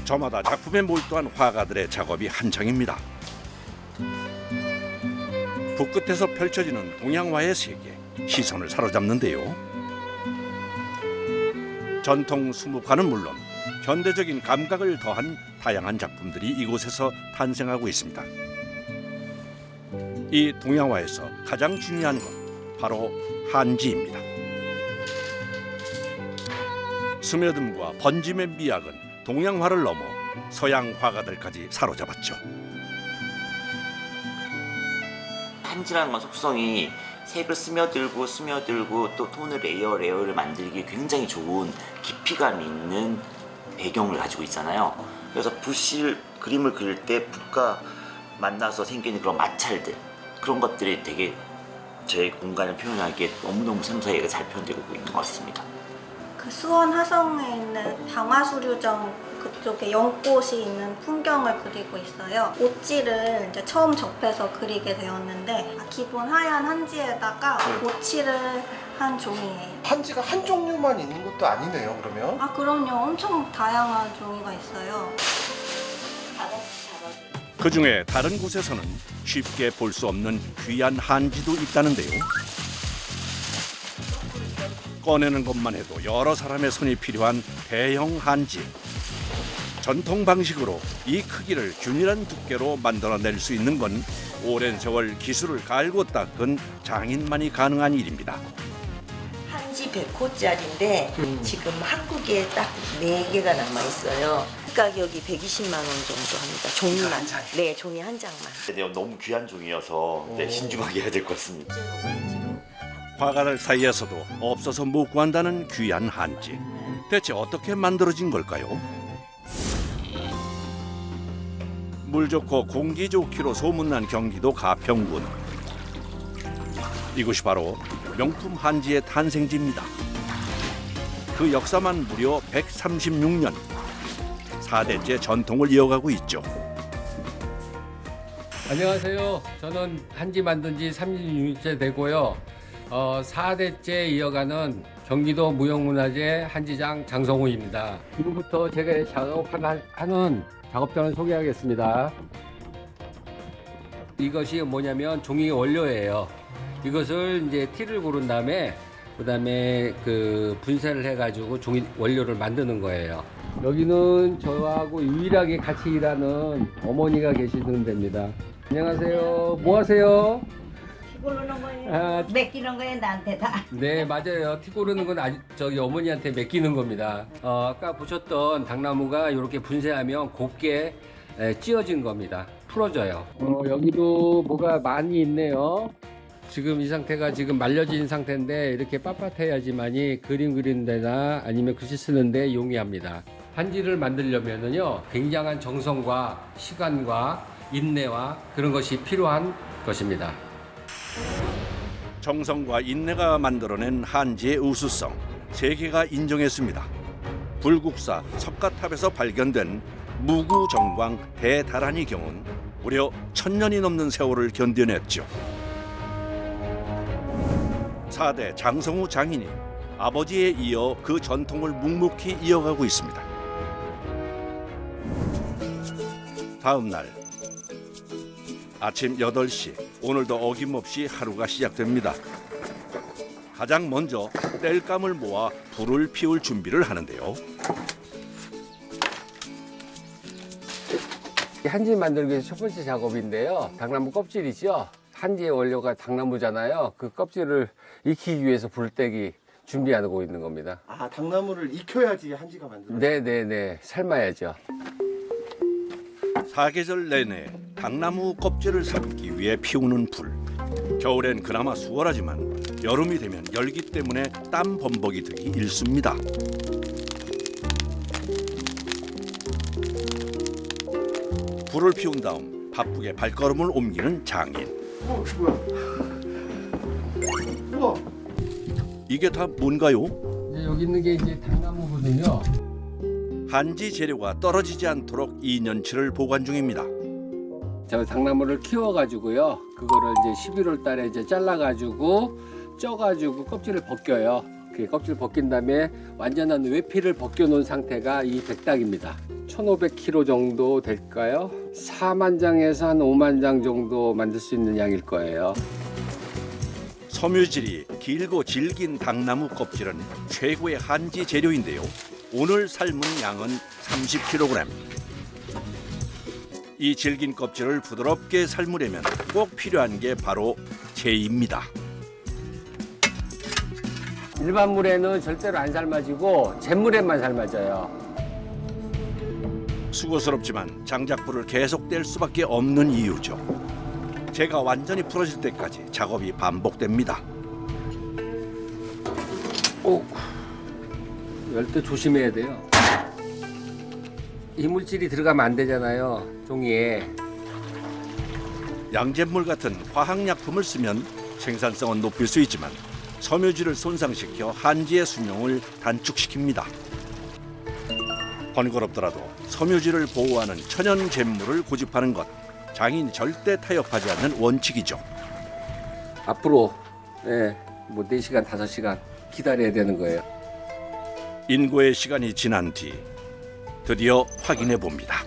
저마다 작품에 몰두한 화가들의 작업이 한창입니다. 붓끝에서 펼쳐지는 동양화의 세계, 시선을 사로잡는데요. 전통 수묵화는 물론 현대적인 감각을 더한 다양한 작품들이 이곳에서 탄생하고 있습니다. 이 동양화에서 가장 중요한 것, 바로 한지입니다. 스며듦과 번짐의 미학은 동양화를 넘어 서양 화가들까지 사로잡았죠. 한지라는 건 속성이 색을 스며들고 또 톤을 레이어를 만들기 굉장히 좋은 깊이감 있는 배경을 가지고 있잖아요. 그래서 그림을 그릴 때 붓과 만나서 생기는 그런 마찰들, 그런 것들이 되게 제 공간을 표현하기에 너무너무 생생하게 잘 표현되고 있는 것 같습니다. 그 수원 화성에 있는 방화수류정 그쪽에 연꽃이 있는 풍경을 그리고 있어요. 옷질을 이제 처음 접해서 그리게 되었는데 기본 하얀 한지에다가 옷칠을 한 종이에요. 한지가 한 종류만 있는 것도 아니네요, 그러면? 아 그럼요. 엄청 다양한 종이가 있어요. 그 중에 다른 곳에서는 쉽게 볼 수 없는 귀한 한지도 있다는데요. 꺼내는 것만 해도 여러 사람의 손이 필요한 대형 한지. 전통 방식으로 이 크기를 균일한 두께로 만들어낼 수 있는 건 오랜 세월 기술을 갈고 닦은 장인만이 가능한 일입니다. 한지 100호짜리인데 지금 한국에 딱 4개가 남아있어요. 가격이 120만 원 정도 합니다. 종이만. 네, 종이 한 장만. 근데 너무 귀한 종이어서 신중하게 해야 될 것 같습니다. 화가들 사이에서도 없어서 못 구한다는 귀한 한지. 대체 어떻게 만들어진 걸까요? 물 좋고 공기 좋기로 소문난 경기도 가평군. 이곳이 바로 명품 한지의 탄생지입니다. 그 역사만 무려 136년. 4대째 전통을 이어가고 있죠. 안녕하세요. 저는 한지 만든 지 36년째 되고요. 4대째 이어가는 경기도 무형문화재 한지장 장성우입니다. 지금부터 제가 작업하는 작업장을 소개하겠습니다. 이것이 뭐냐면 종이 원료예요. 이것을 이제 티를 고른 다음에 그다음에 그 분쇄를 해가지고 종이 원료를 만드는 거예요. 여기는 저하고 유일하게 같이 일하는 어머니가 계시는 데입니다. 안녕하세요. 뭐 하세요? 티 고르는 거예요. 맡기는 거예요, 나한테 다. 네, 맞아요. 티 고르는 건 저기 어머니한테 맡기는 겁니다. 아까 보셨던 당나무가 이렇게 분쇄하면 곱게 찧어진 겁니다. 풀어져요. 여기도 뭐가 많이 있네요. 지금 이 상태가 지금 말려진 상태인데 이렇게 빳빳해야지만이 그림 그리는 데나 아니면 글씨 쓰는 데 용이합니다. 한지를 만들려면은요, 굉장한 정성과 시간과 인내와 그런 것이 필요한 것입니다. 정성과 인내가 만들어낸 한지의 우수성, 세계가 인정했습니다. 불국사 석가탑에서 발견된 무구정광 대다란이 경은 무려 1000년이 넘는 세월을 견뎌냈죠. 4대 장성우 장인이 아버지에 이어 그 전통을 묵묵히 이어가고 있습니다. 다음 날 아침 8시, 오늘도 어김없이 하루가 시작됩니다. 가장 먼저 땔감을 모아 불을 피울 준비를 하는데요. 한지 만들기 위해서 첫 번째 작업인데요. 당나무 껍질이죠. 한지의 원료가 당나무잖아요. 그 껍질을 익히기 위해서 불떼기 준비하고 있는 겁니다. 아, 당나무를 익혀야지 한지가 만들어져요? 네네네, 삶아야죠. 사계절 내내 당나무 껍질을 삶기 위해 피우는 불. 겨울엔 그나마 수월하지만 여름이 되면 열기 때문에 땀 범벅이 되기 일쑤입니다. 불을 피운 다음 바쁘게 발걸음을 옮기는 장인. 뭐야? 우와! 이게 다 뭔가요? 여기 있는 게 이제 당나무거든요. 한지 재료가 떨어지지 않도록 2년치를 보관 중입니다. 저 당나무를 키워가지고요. 그거를 이제 11월 달에 이제 잘라가지고 쪄가지고 껍질을 벗겨요. 그 껍질 벗긴 다음에 완전한 외피를 벗겨놓은 상태가 이 백닭입니다. 1,500kg 정도 될까요? 4만 장에서 한 5만 장 정도 만들 수 있는 양일 거예요. 섬유질이 길고 질긴 당나무 껍질은 최고의 한지 재료인데요. 오늘 삶은 양은 30kg. 이 질긴 껍질을 부드럽게 삶으려면 꼭 필요한 게 바로 체입니다. 일반 물에는 절대로 안 삶아지고 잿물에만 삶아져요. 수고스럽지만 장작불을 계속 뗄 수밖에 없는 이유죠. 재가 완전히 풀어질 때까지 작업이 반복됩니다. 오, 열 때 조심해야 돼요. 이물질이 들어가면 안 되잖아요, 종이에. 양잿물 같은 화학약품을 쓰면 생산성은 높일 수 있지만 섬유질을 손상시켜 한지의 수명을 단축시킵니다. 번거롭더라도 섬유질을 보호하는 천연 잿물을 고집하는 것, 장인이 절대 타협하지 않는 원칙이죠. 앞으로 뭐 4시간, 5시간 기다려야 되는 거예요. 인고의 시간이 지난 뒤 드디어 확인해 봅니다.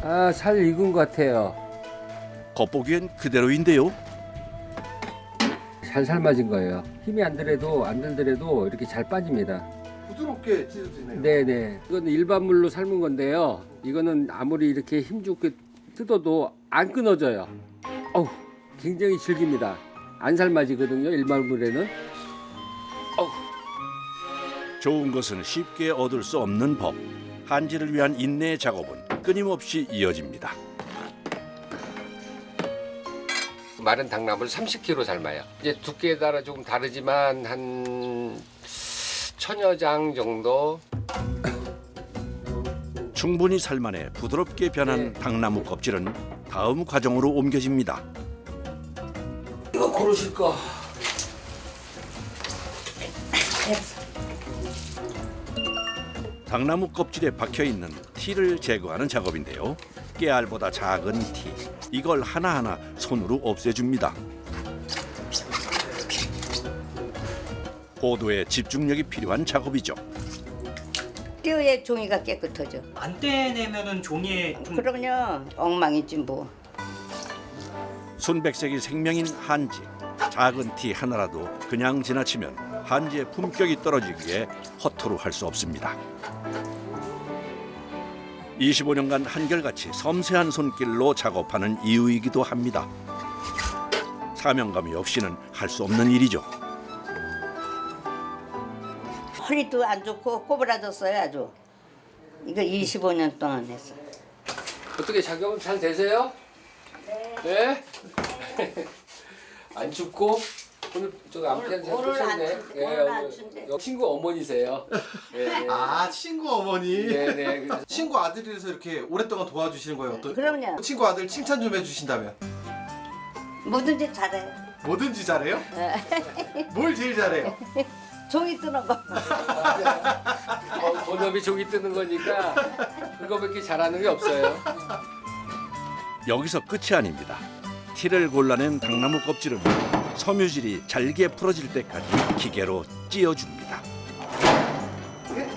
아, 잘 익은 것 같아요. 겉보기엔 그대로인데요. 잘 삶아진 거예요. 힘이 안 들더라도 이렇게 잘 빠집니다. 부드럽게 찢어지네요. 네네. 이건 일반 물로 삶은 건데요. 이거는 아무리 이렇게 힘좋게 뜯어도 안 끊어져요. 어우, 굉장히 질깁니다. 안 삶아지거든요, 일반 물에는. 어우. 좋은 것은 쉽게 얻을 수 없는 법. 한지를 위한 인내의 작업은 끊임없이 이어집니다. 마른 당나무를 30kg 삶아요. 이제 두께에 따라 조금 다르지만 한 1000여 장 정도. 충분히 삶아내 부드럽게 변한 당나무 껍질은 다음 과정으로 옮겨집니다. 이거 고르실 거. 당나무 껍질에 박혀있는 티를 제거하는 작업인데요. 깨알보다 작은 티, 이걸 하나하나 손으로 없애줍니다. 고도의 집중력이 필요한 작업이죠. 띄어야 종이가 깨끗하죠. 안 떼내면은 종이에 좀 그럼요. 엉망이지 뭐. 순백색이 생명인 한지. 작은 티 하나라도 그냥 지나치면 한지의 품격이 떨어지기에 허투루 할 수 없습니다. 25년간 한결같이 섬세한 손길로 작업하는 이유이기도 합니다. 사명감이 없이는 할 수 없는 일이죠. 허리도 안 좋고 꼬부라졌어요 아주. 이거 25년 동안 했어. 어떻게 작업은 잘 되세요? 네. 안 춥고 오늘 저 아무튼 잘 오늘 안 푸셨네. 춥- 오늘 안 춥네. 친구 어머니세요. 네. 아, 친구 어머니. 네네. 친구 아들이라서 이렇게 오랫동안 도와주시는 거예요. 또 그럼요. 친구 아들 칭찬 좀 해주신다면. 뭐든지 잘해요. 뭐든지 잘해요? 뭘 제일 잘해요? 종이 뜨는 거. 본업이 종이 뜨는 거니까 그거밖에 잘하는 게 없어요. 여기서 끝이 아닙니다. 티를 골라낸 당나무 껍질은 섬유질이 잘게 풀어질 때까지 기계로 찧어줍니다.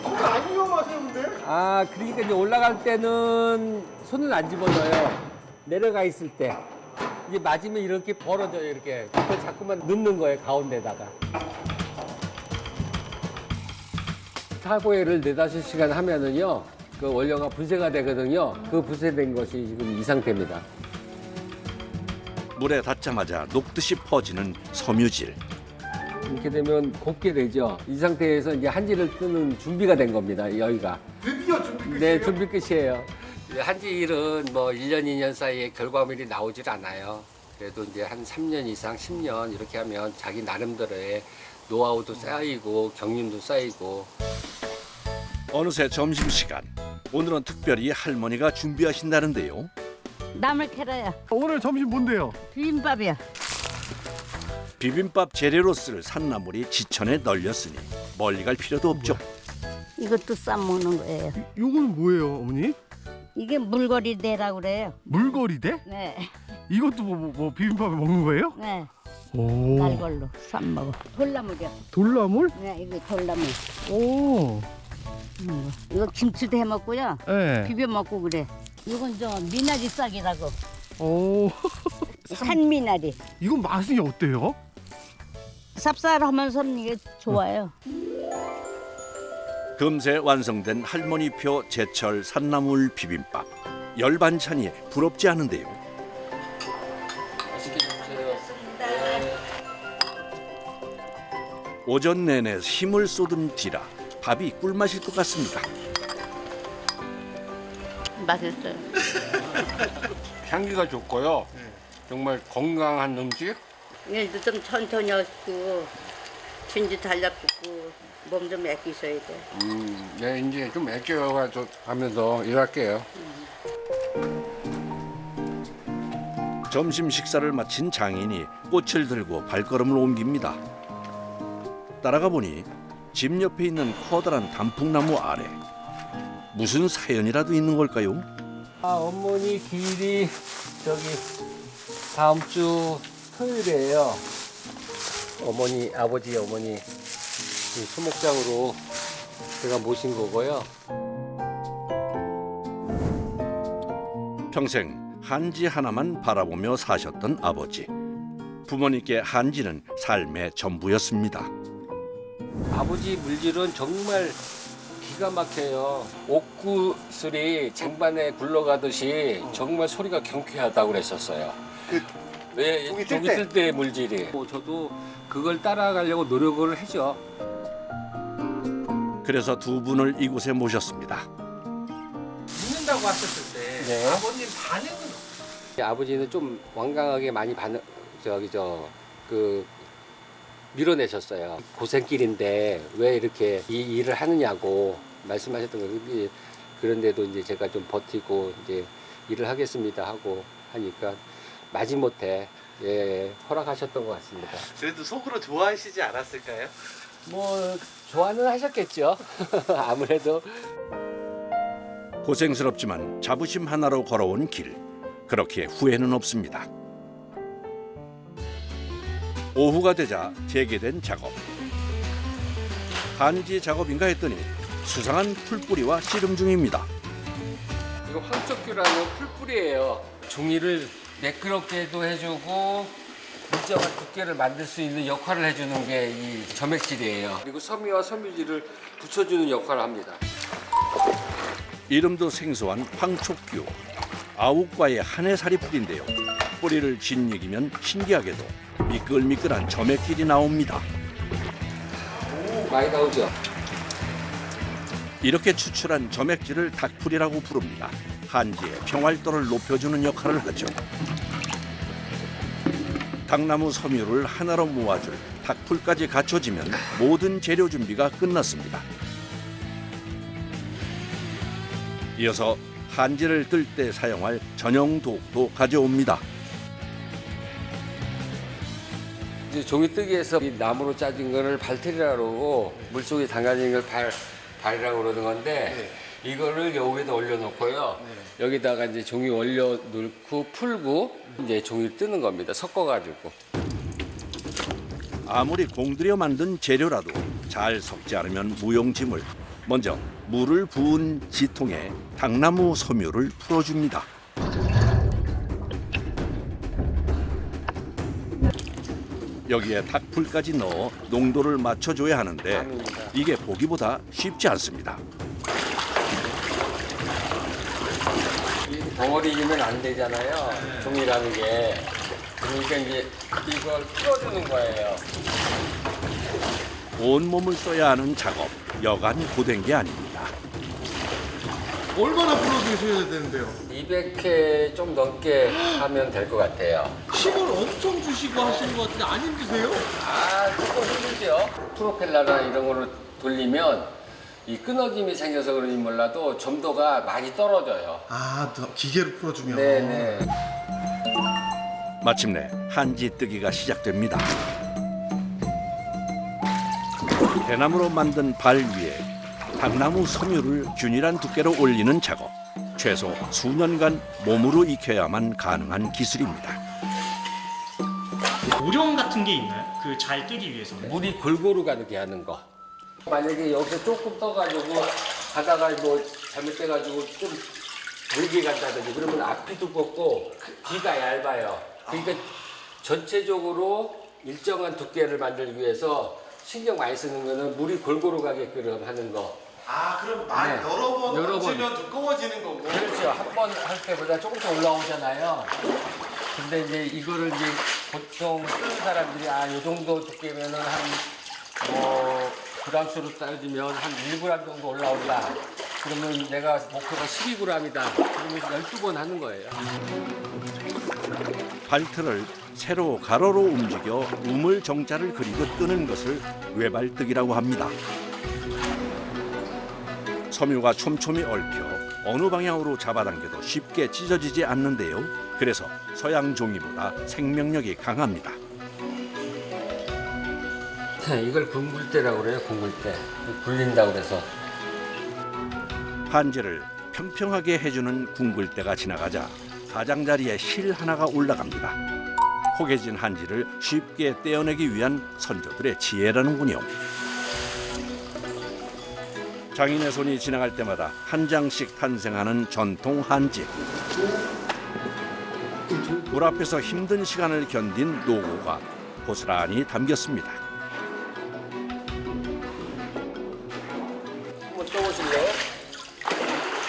손 안 위험하세요, 근데? 아, 그러니까 이제 올라갈 때는 손을 안 집어넣어요. 내려가 있을 때 이제 맞으면 이렇게 벌어져요. 이렇게 그걸 자꾸만 넣는 거예요, 가운데다가. 타고회를 4-5시간 하면은요, 그 원료가 분쇄가 되거든요. 그 분쇄된 것이 지금 이 상태입니다. 물에 닿자마자 녹듯이 퍼지는 섬유질. 이렇게 되면 곱게 되죠. 이 상태에서 이제 한지를 뜨는 준비가 된 겁니다. 여기가. 드디어 준비 끝이에요? 네, 준비 끝이에요. 한지 일은 뭐 1년, 2년 사이에 결과물이 나오질 않아요. 그래도 이제 한 3년 이상, 10년 이렇게 하면 자기 나름대로의 노하우도 쌓이고 경륜도 쌓이고. 어느새 점심시간. 오늘은 특별히 할머니가 준비하신다는데요. 나물 캐러요. 오늘 점심 뭔데요? 비빔밥이야. 비빔밥 재료로 쓸 산나물이 지천에 널렸으니 멀리 갈 필요도 없죠. 이것도 싸 먹는 거예요. 요거는 뭐예요, 어머니? 이게 물거리대라고 그래요. 물거리대? 네. 이것도 뭐 비빔밥에 먹는 거예요? 네. 오. 날걸로 쌈 먹어. 돌나물이요. 돌나물? 네, 이거 돌나물. 오. 이거 김치도 해 먹고요. 네. 비벼 먹고 그래. 이건 저 미나리 싹이라고. 오. 산미나리. 이건 맛이 어때요? 쌉쌀하면서 이게 좋아요. 금세 완성된 할머니표 제철 산나물 비빔밥. 열 반찬이 부럽지 않은데요. 맛있게 드세요. 오전 내내 힘을 쏟은 뒤라 밥이 꿀맛일 것 같습니다. 맛있어요. 향기가 좋고요. 정말 건강한 음식. 일도 좀 천천히 하시고 진지 달라붙고 몸 좀 아끼셔야 돼. 네, 이제 좀 아껴가면서 일할게요. 점심 식사를 마친 장인이 꽃을 들고 발걸음을 옮깁니다. 따라가 보니 집 옆에 있는 커다란 단풍나무 아래 무슨 사연이라도 있는 걸까요? 어머니 기일이 다음 주 토요일이에요. 아버지 어머니 이 수목장으로 제가 모신 거고요. 평생 한지 하나만 바라보며 사셨던 아버지. 부모님께 한지는 삶의 전부였습니다. 아버지 물질은 정말 기가 막혀요. 옥구슬이 쟁반에 굴러가듯이 정말 소리가 경쾌하다고 그랬었어요. 네, 고기 고기 뜰 때 물질이. 저도 그걸 따라가려고 노력을 하죠. 그래서 두 분을 이곳에 모셨습니다. 묻는다고 하셨을 때 네. 아버님 반응은 어때요? 아버지는 좀 완강하게 많이 밀어내셨어요. 고생길인데 왜 이렇게 이 일을 하느냐고 말씀하셨던 거예요. 그런데도 이제 제가 좀 버티고 이제 일을 하겠습니다 하고 하니까 마지못해 허락하셨던 것 같습니다. 그래도 속으로 좋아하시지 않았을까요? 뭐 좋아는 하셨겠죠. 아무래도. 고생스럽지만 자부심 하나로 걸어온 길. 그렇게 후회는 없습니다. 오후가 되자 재개된 작업. 한지 작업인가 했더니 수상한 풀뿌리와 씨름 중입니다. 이거 황석규라는 풀뿌리예요. 종이를 매끄럽게도 해주고 일정한 두께를 만들 수 있는 역할을 해주는 게 이 점액질이에요. 그리고 섬유와 섬유질을 붙여주는 역할을 합니다. 이름도 생소한 황촉규. 아욱과의 한해살이 뿌리인데요. 뿌리를 짓이기면 신기하게도 미끌미끌한 점액질이 나옵니다. 많이 나오죠? 이렇게 추출한 점액질을 닭풀이라고 부릅니다. 한지의 평활도를 높여주는 역할을 하죠. 닭나무 섬유를 하나로 모아줄 닭풀까지 갖춰지면 모든 재료 준비가 끝났습니다. 이어서 한지를 뜰 때 사용할 전용 도구도 가져옵니다. 이제 종이 뜨기에서 이 나무로 짜진 거를 발틀이라고 그러고 물속에 담가진 걸 발이라고 그러는 건데 이거를 여기에다 올려놓고요. 여기다가 이제 종이 올려 놓고 풀고 이제 종이를 뜨는 겁니다. 섞어가지고. 아무리 공들여 만든 재료라도 잘 섞지 않으면 무용지물. 먼저 물을 부은 지통에 닭나무 섬유를 풀어줍니다. 여기에 닭풀까지 넣어 농도를 맞춰줘야 하는데 이게 보기보다 쉽지 않습니다. 이 덩어리면 안 되잖아요. 종이라는 게. 그러니까 이제 이걸 풀어주는 거예요. 온몸을 써야 하는 작업, 여간 고된 게 아닙니다. 얼마나 불러주셔야 되는데요? 200회 좀 넘게 하면 될 것 같아요. 힘을 엄청 주시고 하시는 것 같은데 안 힘드세요? 조금 힘들죠. 프로펠러나 이런 거로 돌리면 이 끊어짐이 생겨서 그런지 몰라도 점도가 많이 떨어져요. 아, 더 기계로 풀어주면. 네네. 마침내 한지 뜨기가 시작됩니다. 대나무로 만든 발 위에 닭나무 섬유를 균일한 두께로 올리는 작업. 최소 수년간 몸으로 익혀야만 가능한 기술입니다. 요령 같은 게 있나요? 그 잘 뜨기 위해서. 물이 골고루 가게 하는 거. 만약에 여기서 조금 떠가지고 가다가 뭐 잘못돼가지고 좀 물기 간다든지 그러면 앞이 두껍고 뒤가 얇아요. 그러니까 전체적으로 일정한 두께를 만들기 위해서 신경 많이 쓰는 거는 물이 골고루 가게끔 하는 거. 아, 그럼 많이 네. 여러 번 여러 번. 얹으면 두꺼워지는 거고. 그렇죠. 한 번 할 때보다 조금씩 올라오잖아요. 근데 이제 이거를 이제 보통 쓰는 사람들이 이 정도 두께면은 뭐 그람수로 따지면 한 1g 정도 올라온다. 그러면 내가 목표가 12g이다. 그러면 12번 하는 거예요. 발틀을 세로 가로로 움직여 우물 정자를 그리고 뜨는 것을 외발뜨기라고 합니다. 섬유가 촘촘히 얽혀 어느 방향으로 잡아당겨도 쉽게 찢어지지 않는데요. 그래서 서양 종이보다 생명력이 강합니다. 이걸 굵을때라고 그래요. 굵을때. 굴린다고 그래서. 한지를 평평하게 해주는 굵을때가 지나가자 가장자리에 실 하나가 올라갑니다. 혹해진 한지를 쉽게 떼어내기 위한 선조들의 지혜라는군요. 장인의 손이 지나갈 때마다 한 장씩 탄생하는 전통 한지. 불 앞에서 힘든 시간을 견딘 노고가 고스란히 담겼습니다. 한번 떠보실래요?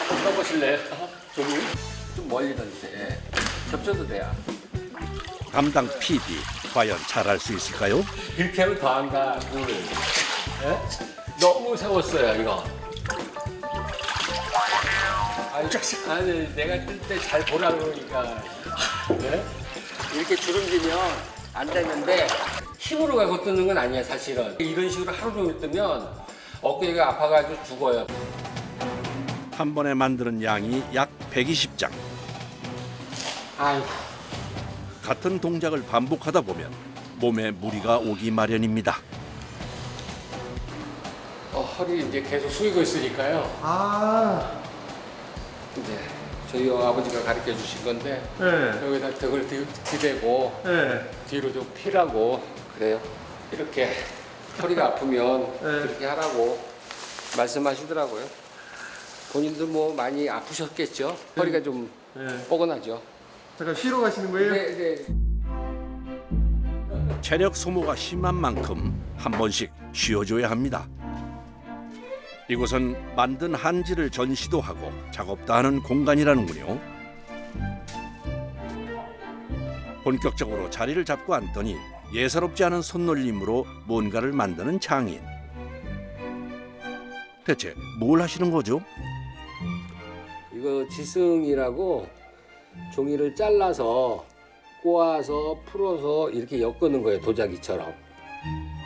한번 떠보실래요? 좀 멀리 던지세요. 겹쳐도 돼요. 담당 PD 과연 잘할 수 있을까요? 이렇게 하면 더 한다. 물. 너무 세웠어요 이거. 아니 내가 뜰 때 잘 보라 그러니까. 네? 이렇게 주름지면 안 되는데 힘으로 가고 뜨는 건 아니야 사실은. 이런 식으로 하루 종일 뜨면 어깨가 아파가지고 죽어요. 한 번에 만드는 양이 약 120장. 아이고. 같은 동작을 반복하다 보면 몸에 무리가 오기 마련입니다. 허리 이제 계속 숙이고 있으니까요. 아, 이제 저희 아버지가 가르쳐 주신 건데 네. 여기다 덕을 기대고 네. 뒤로 좀 피라고 그래요. 이렇게 허리가 아프면 그렇게 하라고 말씀하시더라고요. 본인도 뭐 많이 아프셨겠죠. 허리가 좀 뻐근하죠. 잠깐 쉬러 가시는 거예요? 네. 체력 소모가 심한 만큼 한 번씩 쉬어줘야 합니다. 이곳은 만든 한지를 전시도 하고 작업도 하는 공간이라는군요. 본격적으로 자리를 잡고 앉더니 예사롭지 않은 손놀림으로 뭔가를 만드는 장인. 대체 뭘 하시는 거죠? 이거 지승이라고 종이를 잘라서 꼬아서 풀어서 이렇게 엮는 거예요. 도자기처럼.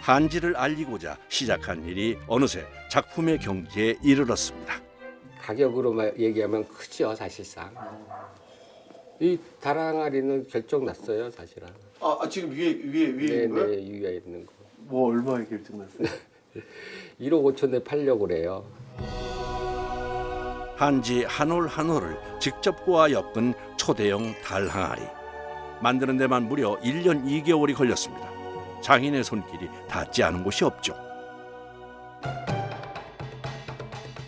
한지를 알리고자 시작한 일이 어느새 작품의 경지에 이르렀습니다. 가격으로 얘기하면 크죠 사실상. 이 다랑아리는 결정났어요 사실은. 아, 지금 위에 있는 거예요? 네, 위에 있는 거. 뭐 얼마에 결정났어요? 1억 5천에 팔려고 그래요. 한지 한 올 한 올을 직접 꼬아 엮은 초대형 달 항아리. 만드는 데만 무려 1년 2개월이 걸렸습니다. 장인의 손길이 닿지 않은 곳이 없죠.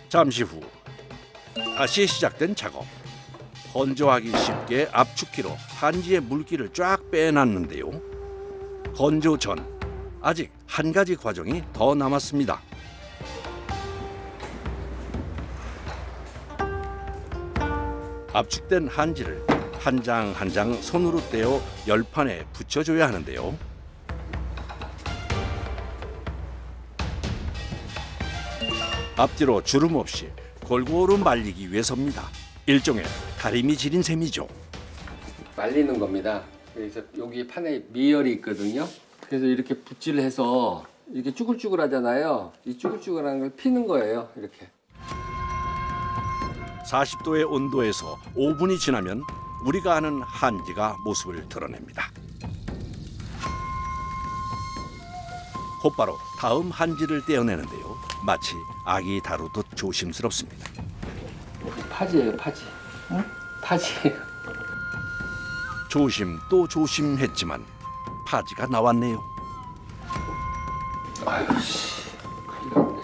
잠시 후 다시 시작된 작업. 건조하기 쉽게 압축기로 한지의 물기를 쫙 빼놨는데요. 건조 전 아직 한 가지 과정이 더 남았습니다. 압축된 한지를 한 장 한 장 손으로 떼어 열판에 붙여줘야 하는데요. 앞뒤로 주름 없이 골고루 말리기 위해서입니다. 일종의 다리미 지린 셈이죠. 말리는 겁니다. 그래서 여기 판에 미열이 있거든요. 그래서 이렇게 붓질해서 이렇게 쭈글쭈글하잖아요. 이 쭈글쭈글한 걸 피는 거예요. 이렇게. 40도의 온도에서 5분이 지나면 우리가 아는 한지가 모습을 드러냅니다. 곧바로 다음 한지를 떼어내는데요. 마치 아기 다루듯 조심스럽습니다. 파지예요, 파지. 응? 파지예요. 조심 또 조심했지만 파지가 나왔네요. 아이고 씨. 큰일 났네.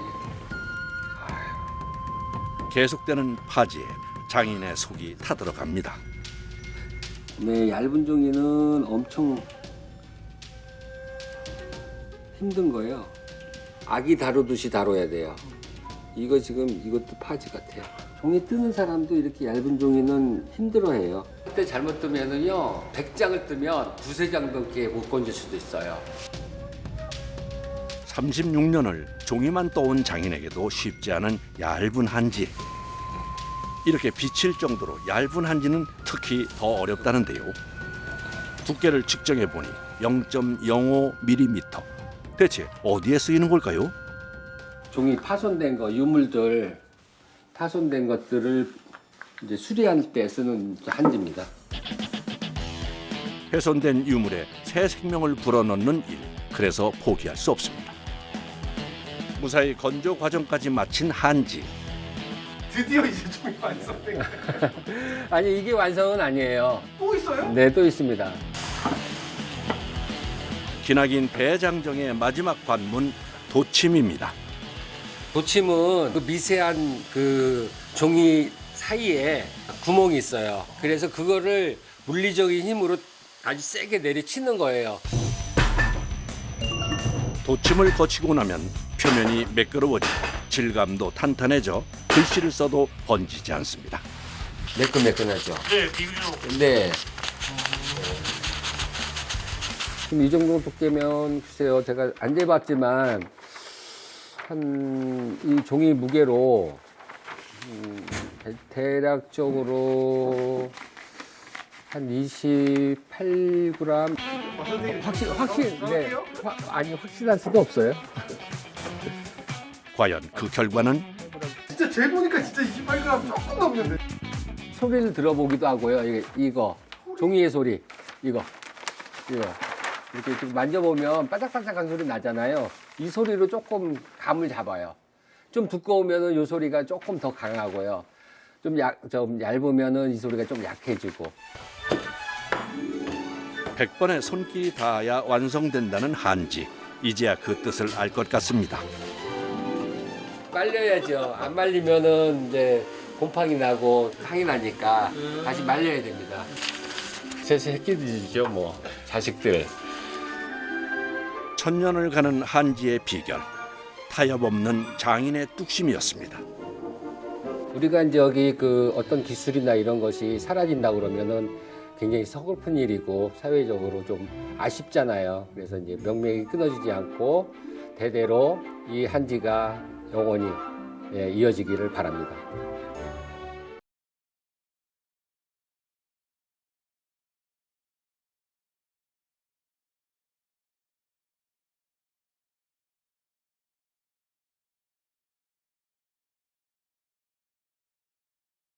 계속되는 파지에 장인의 속이 타들어갑니다. 네, 얇은 종이는 엄청 힘든 거예요. 아기 다루듯이 다뤄야 돼요. 이거 지금 이것도 파지 같아요. 종이 뜨는 사람도 이렇게 얇은 종이는 힘들어해요. 그때 잘못 뜨면은요, 100장을 뜨면 두세 장 넘게 못 건질 수도 있어요. 36년을 종이만 떠온 장인에게도 쉽지 않은 얇은 한지. 이렇게 비칠 정도로 얇은 한지는 특히 더 어렵다는데요. 두께를 측정해 보니 0.05mm. 대체 어디에 쓰이는 걸까요? 종이 파손된 거, 유물들 파손된 것들을 이제 수리할 때 쓰는 한지입니다. 훼손된 유물에 새 생명을 불어넣는 일. 그래서 포기할 수 없습니다. 무사히 건조 과정까지 마친 한지. 드디어 이제 종이 완성된 거예요. 아니, 이게 완성은 아니에요. 또 있어요? 네, 또 있습니다. 기나긴 대장정의 마지막 관문 도침입니다. 도침은 그 미세한 그 종이 사이에 구멍이 있어요. 그래서 그거를 물리적인 힘으로 아주 세게 내리치는 거예요. 도침을 거치고 나면 표면이 매끄러워지고 질감도 탄탄해져 글씨를 써도 번지지 않습니다. 매끈매끈하죠. 네, 비율로. 네. 지금 이 정도 두께면 글쎄요, 제가 안 재봤지만 한 이 종이 무게로 대략적으로 한 28g. 확실 네. 아니, 확실할 수가 없어요. 과연 그 결과는? 진짜 재보니까 진짜 28g 조금 넘는데. 소리를 들어보기도 하고요. 이거 종이의 소리, 이거 이렇게 좀 만져보면 바삭바삭한 소리 나잖아요. 이 소리로 조금 감을 잡아요. 좀 두꺼우면은 이 소리가 조금 더 강하고요. 좀 얇으면은 이 소리가 좀 약해지고. 100번의 손길이 닿아야 완성된다는 한지. 이제야 그 뜻을 알 것 같습니다. 말려야죠. 안 말리면은 이제 곰팡이 나고 향이 나니까 다시 말려야 됩니다. 제 새끼들이죠, 뭐 자식들. 천년을 가는 한지의 비결. 타협 없는 장인의 뚝심이었습니다. 우리가 이제 여기 그 어떤 기술이나 이런 것이 사라진다 그러면은 굉장히 서글픈 일이고 사회적으로 좀 아쉽잖아요. 그래서 이제 명맥이 끊어지지 않고 대대로 이 한지가 영원히 이어지기를 바랍니다.